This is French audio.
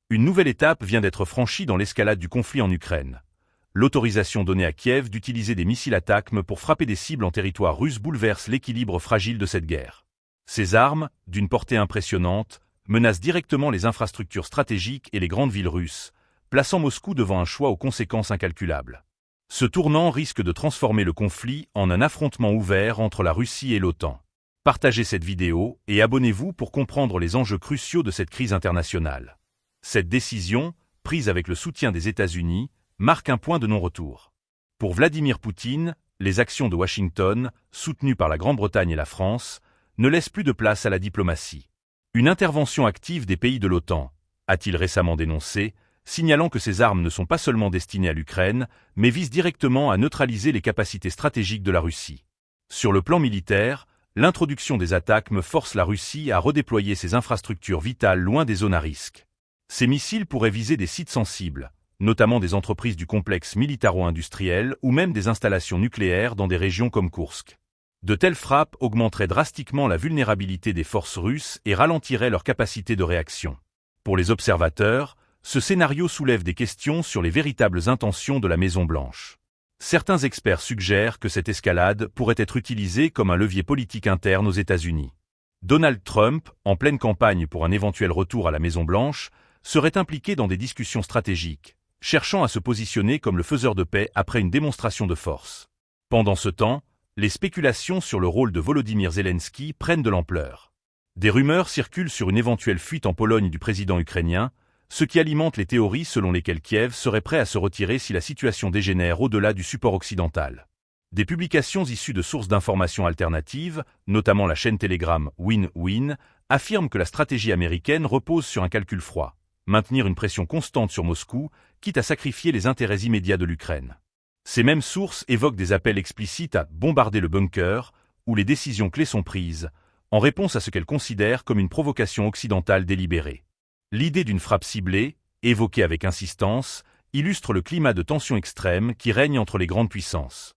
Une nouvelle étape vient d'être franchie dans l'escalade du conflit en Ukraine. L'autorisation donnée à Kiev d'utiliser des missiles ATACMS pour frapper des cibles en territoire russe bouleverse l'équilibre fragile de cette guerre. Ces armes, d'une portée impressionnante, menacent directement les infrastructures stratégiques et les grandes villes russes, plaçant Moscou devant un choix aux conséquences incalculables. Ce tournant risque de transformer le conflit en un affrontement ouvert entre la Russie et l'OTAN. Partagez cette vidéo et abonnez-vous pour comprendre les enjeux cruciaux de cette crise internationale. Cette décision, prise avec le soutien des États-Unis, marque un point de non-retour. Pour Vladimir Poutine, les actions de Washington, soutenues par la Grande-Bretagne et la France, ne laissent plus de place à la diplomatie. Une intervention active des pays de l'OTAN, a-t-il récemment dénoncé, signalant que ces armes ne sont pas seulement destinées à l'Ukraine, mais visent directement à neutraliser les capacités stratégiques de la Russie. Sur le plan militaire, l'introduction des ATACMS force la Russie à redéployer ses infrastructures vitales loin des zones à risque. Ces missiles pourraient viser des sites sensibles, notamment des entreprises du complexe militaro-industriel ou même des installations nucléaires dans des régions comme Koursk. De telles frappes augmenteraient drastiquement la vulnérabilité des forces russes et ralentiraient leur capacité de réaction. Pour les observateurs, ce scénario soulève des questions sur les véritables intentions de la Maison-Blanche. Certains experts suggèrent que cette escalade pourrait être utilisée comme un levier politique interne aux États-Unis. Donald Trump, en pleine campagne pour un éventuel retour à la Maison-Blanche, serait impliqué dans des discussions stratégiques, cherchant à se positionner comme le faiseur de paix après une démonstration de force. Pendant ce temps, les spéculations sur le rôle de Volodymyr Zelensky prennent de l'ampleur. Des rumeurs circulent sur une éventuelle fuite en Pologne du président ukrainien, ce qui alimente les théories selon lesquelles Kiev serait prêt à se retirer si la situation dégénère au-delà du support occidental. Des publications issues de sources d'informations alternatives, notamment la chaîne Telegram Win-Win, affirment que la stratégie américaine repose sur un calcul froid. Maintenir une pression constante sur Moscou, quitte à sacrifier les intérêts immédiats de l'Ukraine. Ces mêmes sources évoquent des appels explicites à bombarder le bunker, où les décisions clés sont prises, en réponse à ce qu'elles considèrent comme une provocation occidentale délibérée. L'idée d'une frappe ciblée, évoquée avec insistance, illustre le climat de tension extrême qui règne entre les grandes puissances.